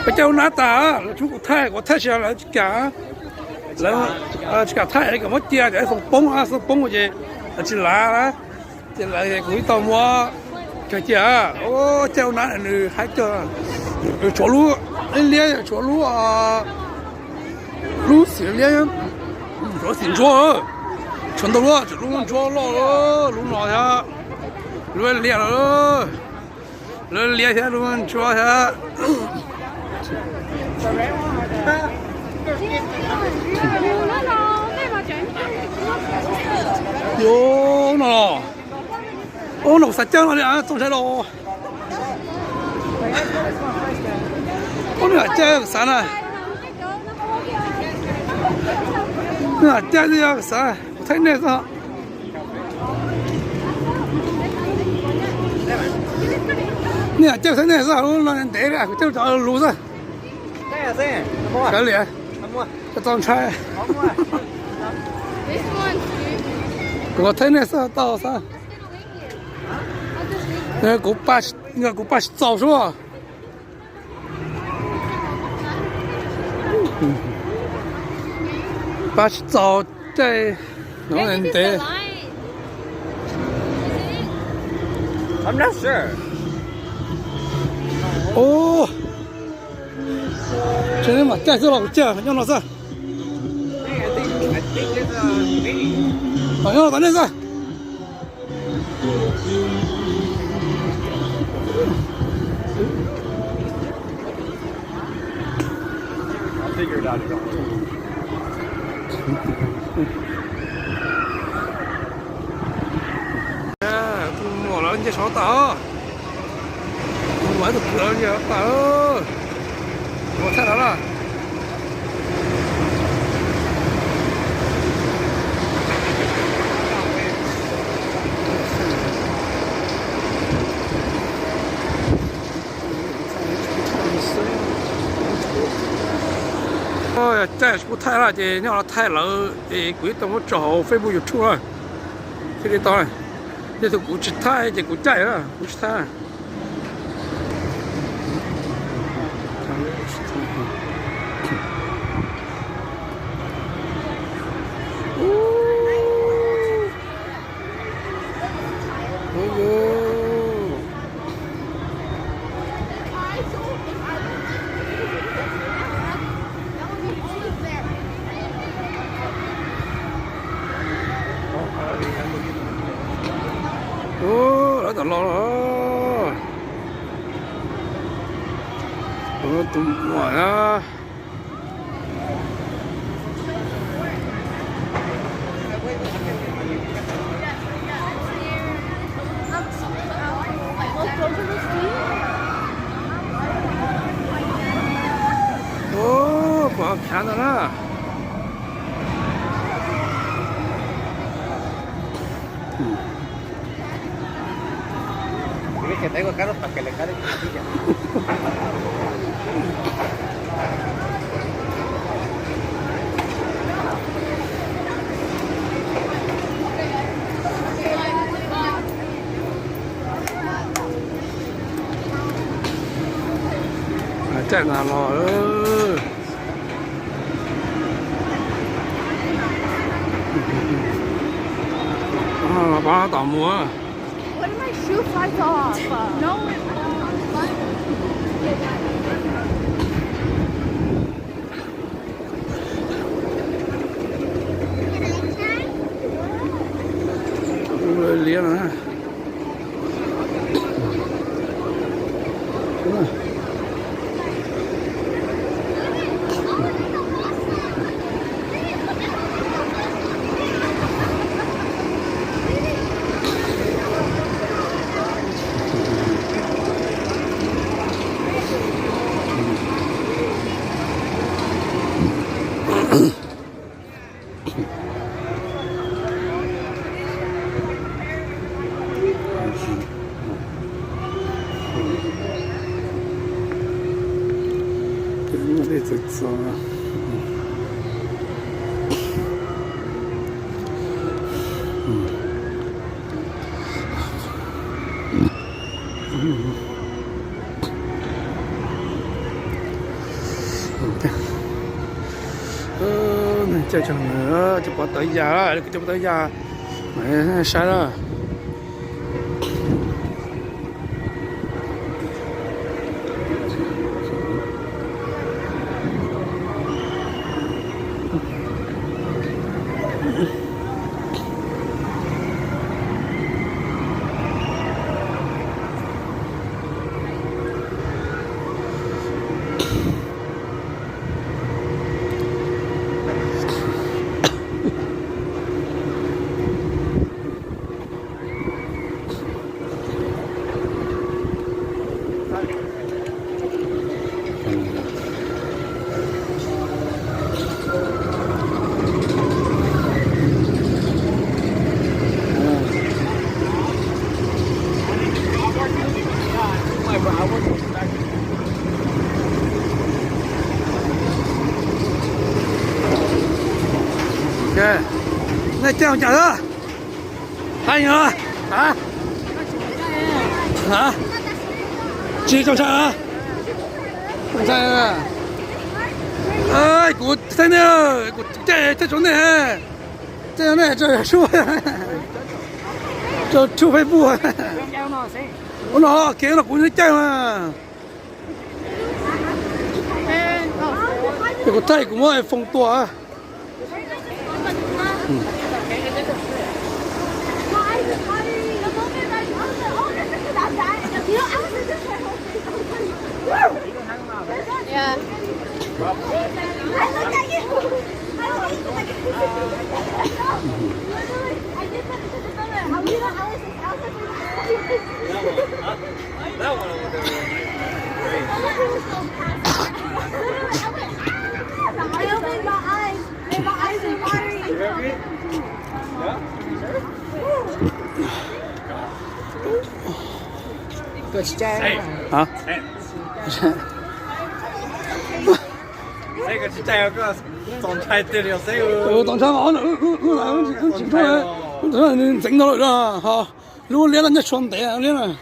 bây giờ nó ta chúng có thay sao là cả là cả thay cái mất chia để xong bông cái gì chỉ là cuối tàu mua cái gì ô treo nó là hai chờ chỗ lúa lia chỗ lúa lúa xỉ lia chỗ xỉ chỗ全都了，这路抓了，路哪呀？路裂了，路裂下路抓下。哟，那，哦，那实讲了的啊，种菜喽。哦，那这啥呢？那这是要啥？thấy này sao nè chơi thấy này sao luôn là để lại chơi trò lú ra cái liền cái con trai có thấy này sao tao sao cái cú ba早是吧八早在No, I'm not sure. Oh, cho nên mà chạy cái lò chạy, nhau nó sao? I think it's a mini. Nhau nó sao? I'll figure it out. 이제 졌다. 완전 부러졌다. 뭐 살아라. ôi chạy cũng thay là gì nhau là thay là thì quý tông có trò Facebook YouTube rồi thì to này thì tôi cũng chỉ thay thì cũng chạy đó cũng chỉ thay đã tận lo rồi, tụi ngoài á, quá khá rồi đó. Que tengo carros para que le calen chiquilla. Chạy nào rồi ba tàu mua. What did my shoe flies off? No, it liền rồi 됐어. chơi chẳng nữa cho bỏ tới giờ rồi cho bỏ tới giờ mày sai rồi ok này treo chả đó hay hả hả chị trong sao trong sao ơi của thế này của chạy chạy chỗ này这那这说这出飞步我老给了滚chạy mà这个太古嘛风多啊Yeah. That one over there. I opened my eyes. And my eyes are watering. hả 这个是加油个总裁对了，这个。当场我整出来，整到了哈。如果连人家双带啊，连了。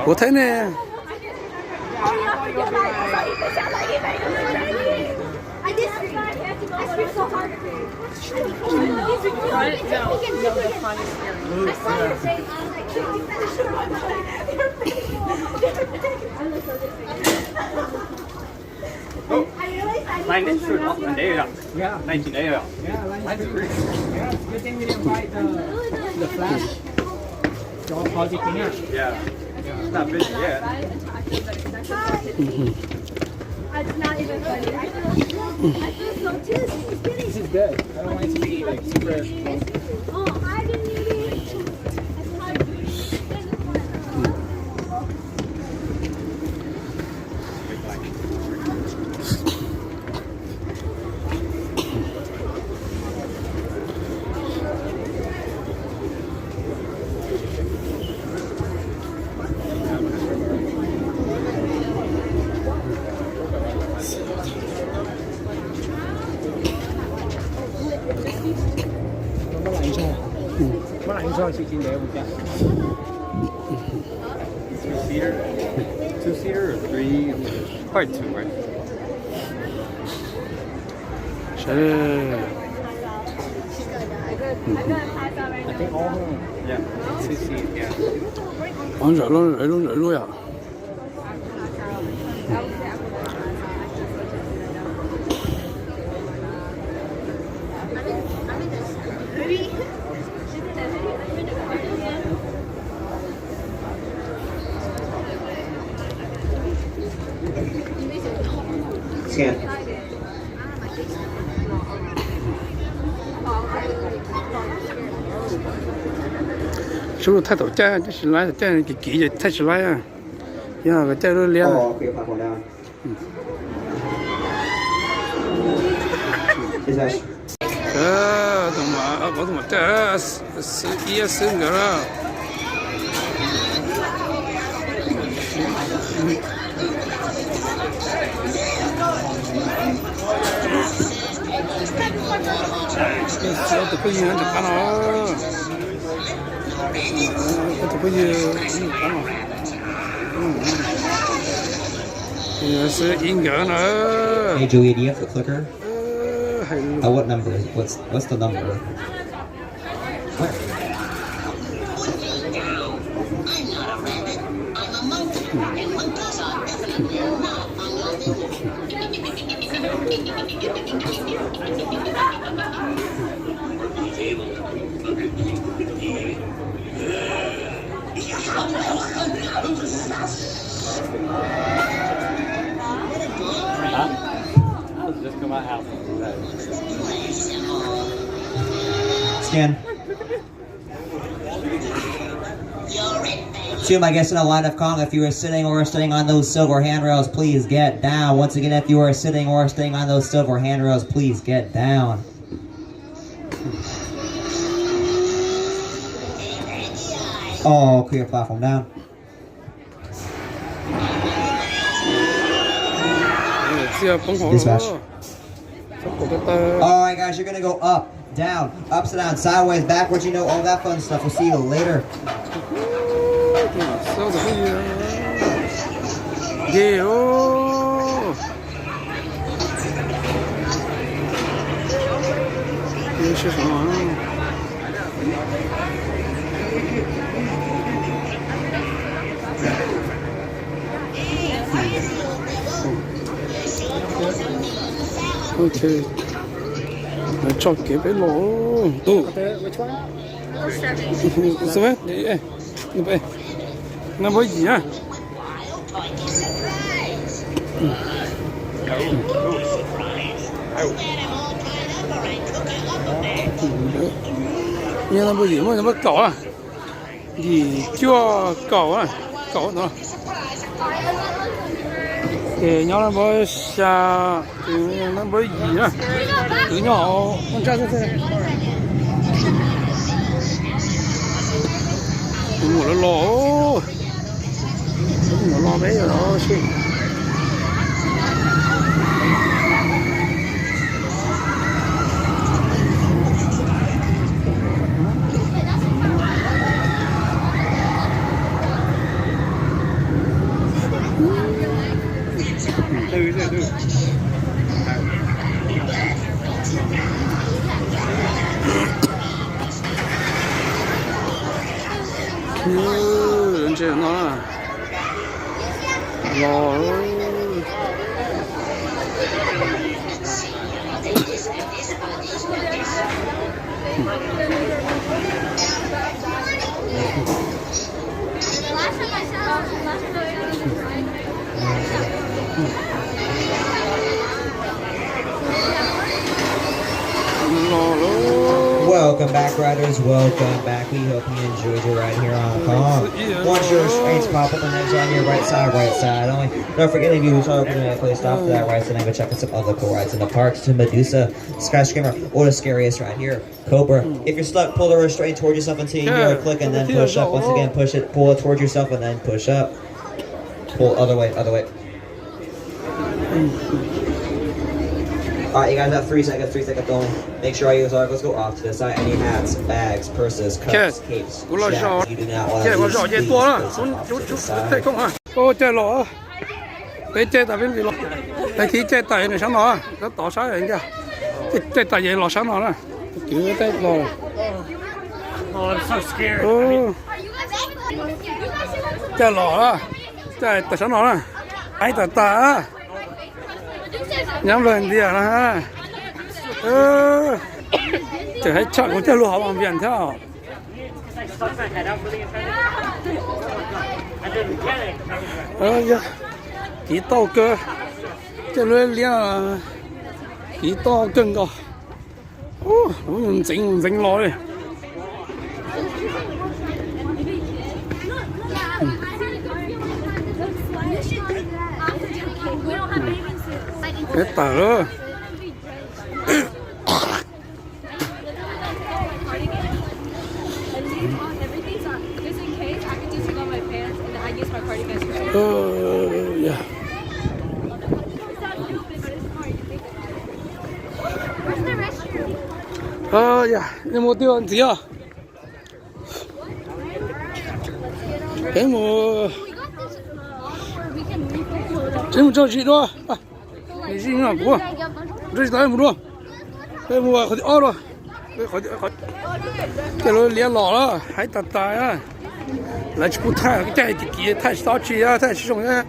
我睇呢。Mine is true. There, yeah, 19 there. Yeah, mine's great. Yeah, it's a good thing we didn't buy the flash. Y'all pause it here. Yeah. It's not busy yet. It's not even funny. I feel so dizzy. This is good. I don't want it to be like super. Oh, I didn't need it. Two-seater or three? Probably two, right? Sure. I think all of them. Yeah. Two-seat, yeah. Ăn rồi à. Scan. Số lượng thay đổi cha chứ xin lái cha kỳ kỳ vậy thay xin lái à. Nhưng mà cha nó liền. Oh, okay, platform down. Is that? Tụi mà có tụi mà cha ý sinh rồi đó. Tôi nhìn được cái nó. 这不就干嘛？也是应该了。 Hey Joey, do you have the clicker? 还有 What number? What's the number? I was just come out house. Scan. To my guests in the line of Kong, if you are sitting or standing on those silver handrails, please get down. Once again, if you are sitting or standing on those silver handrails, please get down. Oh, clear platform down. Dispatch. Alright guys, you're gonna go up, down, upside down, sideways, backwards, you know, all that fun stuff. We'll see you later. OK， 来找几杯咯，都。 Which one? 什么？哎，那不，那不一样。你那不一样，那不搞啊？你叫搞啊，搞呢？ cái nhau nó mới xa thì nó mới gì á từ nhỏ con trai thế ngủ nó lo bé rồi đó chứ人这呢，老。 Welcome back, riders. Welcome back. We hope you enjoyed your ride here on Kong. Once your restraints pop up and heads on your right side only. Don't forget if you saw open a place off to that right side and go check out some other cool rides in the parks to Medusa, Skyscraper, or the scariest ride here, Cobra. If you're stuck, pull the restraint towards yourself until you hear a click and then push up. Once again, push it, pull it towards yourself and then push up. Pull other way, other way. Alright, you guys have 3 seconds only. Make sure all your articles go off to the side. Any hats, bags, purses, cups, capes, straps. You do not want to leave these off to the side. Ô chơi lỗ, để chơi tại bên gì lỗ, tại khi chơi tại này sáng nào, nó tỏ sáng rồi kìa, chơi tại vậy lỗ sáng nào nè, kiểu chơi lỗ. Oh, I'm so scared. Ô, chơi lỗ á, chơi tại sáng nào nè, ai tại ta, nhắm lên đi à ha, chơi hết chắc cũng chơi lỗ họ bằng biển theo. Dạ, tí to cơ, cái lưỡi lia tí to cưng cơ, nó dính rồi. Cái tờ. Yeah. Yeah. Ini mau tiup dia. 这么着急着啊？你是哪个？这是咱不着，这么好的熬了，好，这都年老了还打呀，来吃不太，这几太少吃呀，太吃中呀，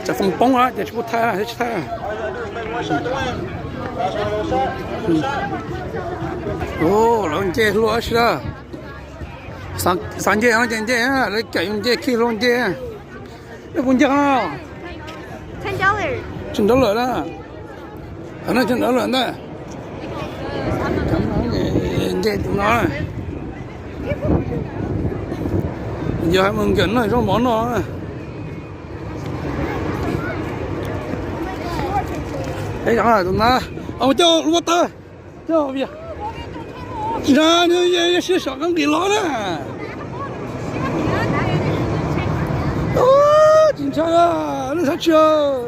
这风崩啊，这吃不太啊，这吃太啊。哦，龙姐落去了，三姐啊，姐啊，来改用姐去龙姐，那不讲啊。$10. $10了，那$10了呢？这怎么了？giờ hai mừng kính này trong món nó này. Đấy chẳng là tụi nó ông cho lúa tơ cho việc ra như sẽ sợ con gì đó nè. Chính xác à, nó thật chưa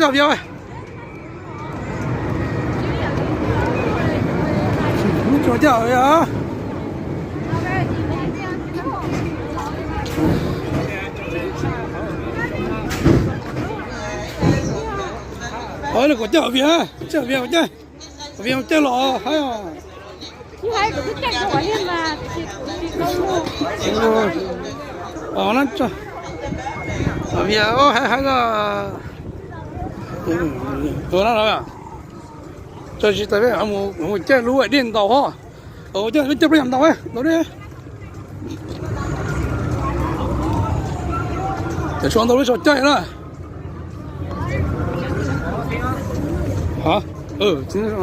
cho việc ơi. Cho chào vậy hả? Ôi là có chợ việc có việc chơi lọ hay à? Chứ hay được cái cách của em mà chị không mua. Nó cho việc hay là tôi nói rồi à? Cho chị tới đây một chơi lúa ở điện tàu ho, chơi bây giờ tàu ấy, nó đi. Để xuống tàu đi chơi nữa. Hả? Chính xác.